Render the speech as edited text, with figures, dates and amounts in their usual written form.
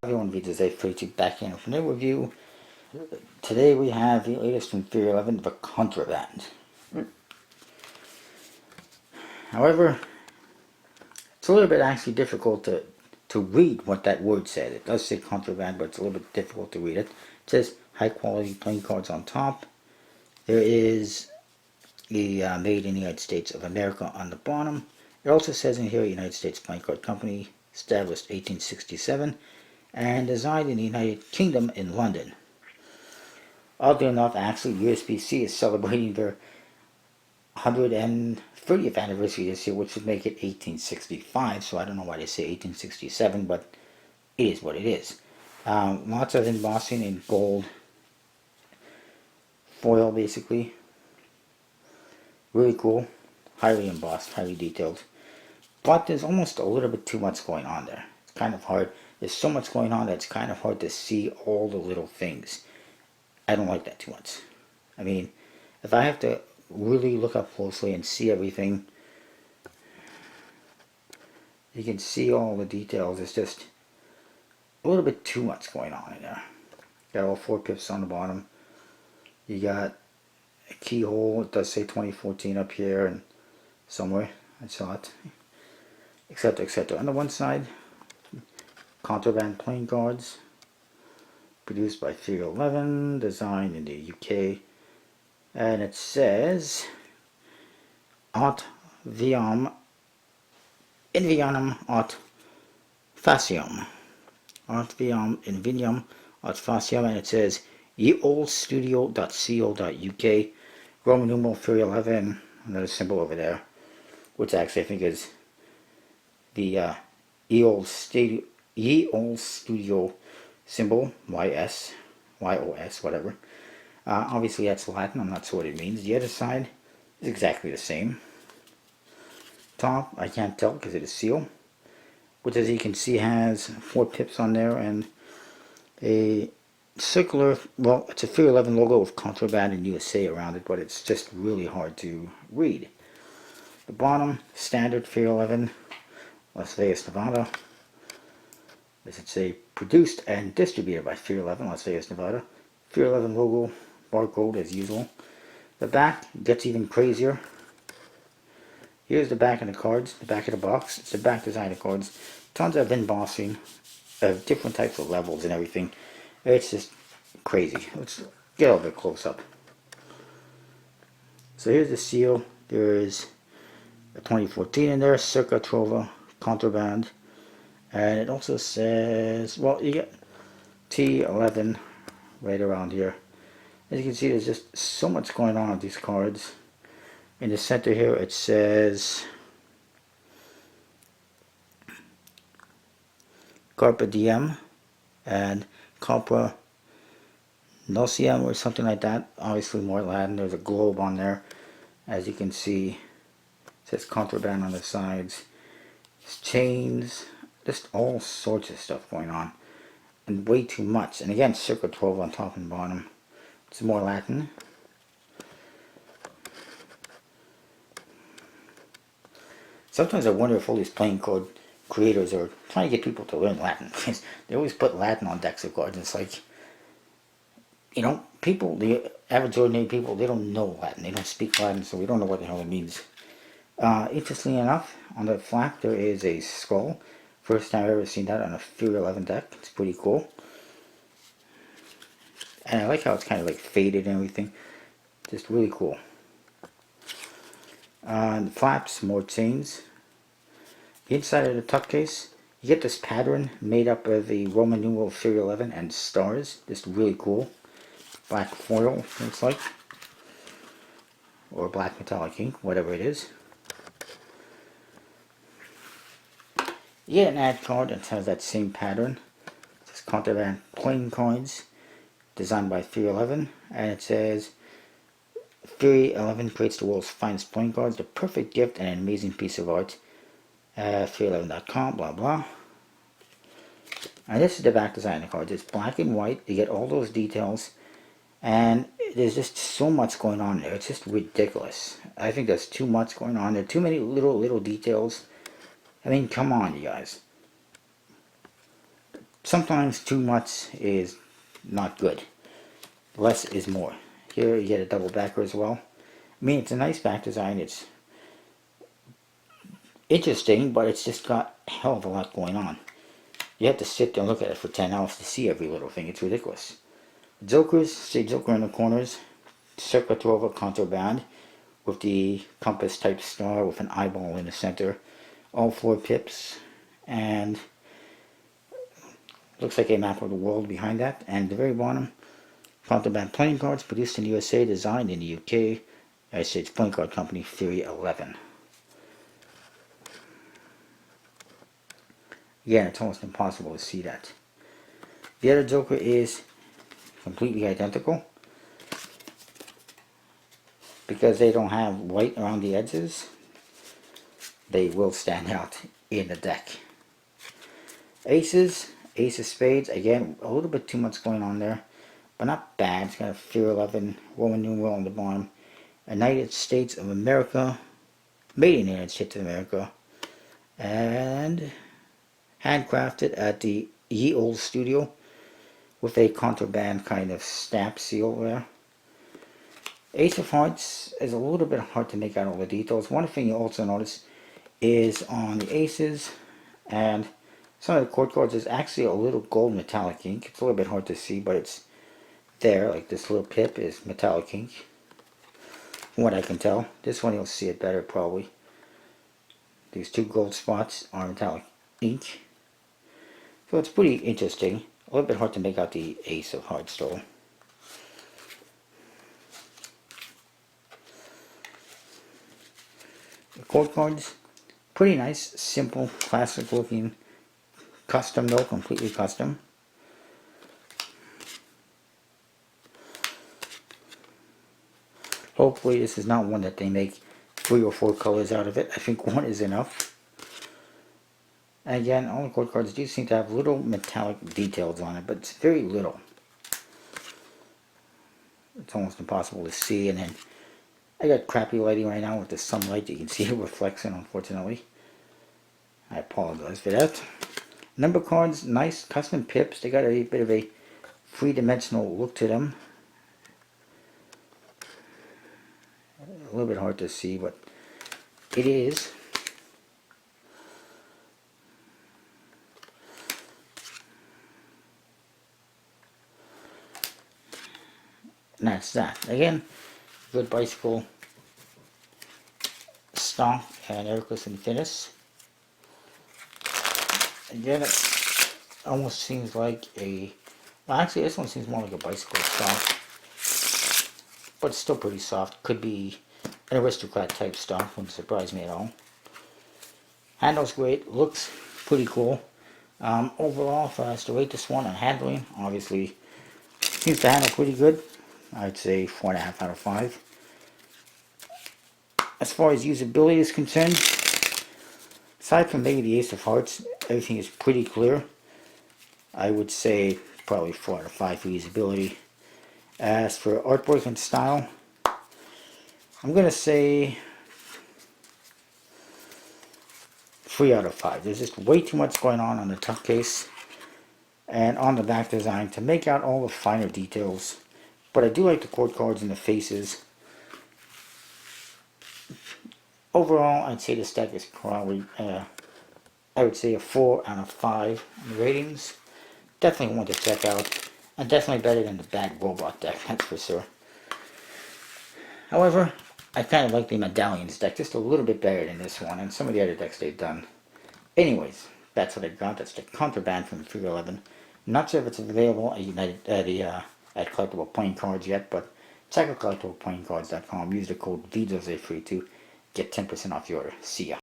Everyone reads a pretty back in from their review. Today we have the latest from Fear 11, the Contraband. However, it's a little bit actually difficult to read what that word says. It does say contraband, but it's a little bit difficult to read it. It says high quality playing cards on top. There is the made in the United States of America on the bottom. It also says in here United States Playing Card Company, established 1867, and designed in the United Kingdom in London. Oddly enough, actually, USBC is celebrating their 130th anniversary this year, which would make it 1865, so I don't know why they say 1867, but it is what it is. Lots of embossing in gold foil, basically. Really cool. Highly embossed, highly detailed. But there's almost a little bit too much going on there. It's kind of hard. There's so much going on that it's kind of hard to see all the little things. I don't like that too much. I mean, if I have to really look up closely and see everything, you can see all the details. It's just a little bit too much going on in there. Got all 4 pips on the bottom. You got a keyhole. It does say 2014 up here and somewhere. I saw it. Etc. etc. On the one side, Contraband playing cards. Produced by Fear 11. Designed in the UK. And it says Aut Viam Invianum Aut Facium. Aut Viam Invinium Aut Facium, and it says yeoldstudio.co.uk. Roman numeral Fear 11, another symbol over there, which actually I think is the Ye Old Studio symbol, YS, YOS, whatever. Obviously that's Latin, I'm not sure what it means. The other side is exactly the same. Top, I can't tell because it is sealed, which as you can see has 4 pips on there and a circular, well, it's a Fear 11 logo with Contraband and USA around it, but it's just really hard to read. The bottom, standard Fear 11, Las Vegas, Nevada. This would say produced and distributed by Fear 11, Las Vegas, Nevada. Fear 11 logo, barcode as usual. The back gets even crazier. Here's the back of the cards, the back of the box. It's the back design of cards. Tons of embossing of different types of levels and everything. It's just crazy. Let's get a little bit close up. So here's the seal. There is a 2014 in there, Circa Trova, Contraband. And it also says, well, you get T11 right around here. As you can see, there's just so much going on with these cards. In the center here, it says Carpe Diem and Carpe Nociem or something like that. Obviously more Latin. There's a globe on there. As you can see, it says Contraband on the sides. It's chains. Just all sorts of stuff going on. And way too much. And again, Circa 12 on top and bottom. It's more Latin. Sometimes I wonder if all these playing card creators are trying to get people to learn Latin. Because they always put Latin on decks of cards. It's like, you know, people, the average ordinary people, they don't know Latin. They don't speak Latin, so we don't know what the hell it means. Interestingly enough, on the flap there is a skull. First time I've ever seen that on a Fear 11 deck. It's pretty cool. And I like how it's kind of like faded and everything. Just really cool. The flaps, more chains. The inside of the tuck case, you get this pattern made up of the Roman numeral Fear 11 and stars. Just really cool. Black foil, looks like. Or black metallic ink, whatever it is. You get an ad card that has that same pattern. It says Contraband playing cards, designed by Fear 11, and it says Fear 11 creates the world's finest playing cards, the perfect gift and an amazing piece of art. Fear11.com, blah blah. And this is the back design of the cards. It's black and white. You get all those details, and there's just so much going on there. It's just ridiculous. I think there's too much going on there. Too many little details. I mean, come on, you guys. sometimes too much is not good. Less is more. Here you get a double backer as well. I mean, it's a nice back design. It's interesting, but it's just got a hell of a lot going on. You have to sit there and look at it for 10 hours to see every little thing. It's ridiculous. Jokers, say Joker in the corners, circa 12 Contraband with the compass type star with an eyeball in the center. All 4 pips, and looks like a map of the world behind that. And at the very bottom, Contraband playing cards produced in the USA, designed in the UK, United States Playing Card Company, Theory 11. Again, it's almost impossible to see that. The other Joker is completely identical because they don't have white around the edges. They will stand out in the deck. Aces, Ace of Spades, again a little bit too much going on there, but not bad. It's got a Fear 11 Roman numeral on the bottom. United States of America, made in the United States of America, and handcrafted at the Ye Olde Studio with a Contraband kind of stamp seal there. Ace of Hearts is a little bit hard to make out all the details. One thing you also notice is on the aces and some of the court cards is actually a little gold metallic ink. It's a little bit hard to see, but it's there. Like this little pip is metallic ink, from what I can tell. This one you'll see it better probably. These 2 gold spots are metallic ink. So it's pretty interesting. A little bit hard to make out the Ace of Hearts though. The court cards, pretty nice, simple, classic looking, custom though, completely custom. Hopefully this is not one that they make 3 or 4 colors out of it. I think 1 is enough. And again, all the court cards do seem to have little metallic details on it, but it's very little. It's almost impossible to see, and then I got crappy lighting right now with the sunlight. You can see it reflection, unfortunately. I apologize for that. Number cards, nice custom pips. They got a bit of a 3-dimensional look to them. A little bit hard to see, but it is. And that's that. Again, good bicycle stock and aircraft and thinness. Again, it almost seems like a, well actually this one seems more like a bicycle stock, but it's still pretty soft. Could be an aristocrat type stock, wouldn't surprise me at all. Handles great, looks pretty cool. Overall, if I was to rate this one on handling, obviously seems to handle pretty good. I'd say 4.5 out of 5. As far as usability is concerned, aside from maybe the Ace of Hearts, everything is pretty clear. I would say probably 4 out of 5 for usability. As for artwork and style, I'm going to say 3 out of 5. There's just way too much going on the top case and on the back design to make out all the finer details. But I do like the court cards and the faces. Overall, I'd say this deck is probably, I would say a 4 out of 5 in ratings. Definitely one to check out. And definitely better than the bad robot deck, that's for sure. However, I kind of like the Medallions deck just a little bit better than this one and some of the other decks they've done. Anyways, that's what I got. That's the Contraband from Figure 11. Not sure if it's available at Collectible Playing Cards yet, but check out collectibleplayingcards.com. Use the code VJOSE to get 10% off your order. See ya.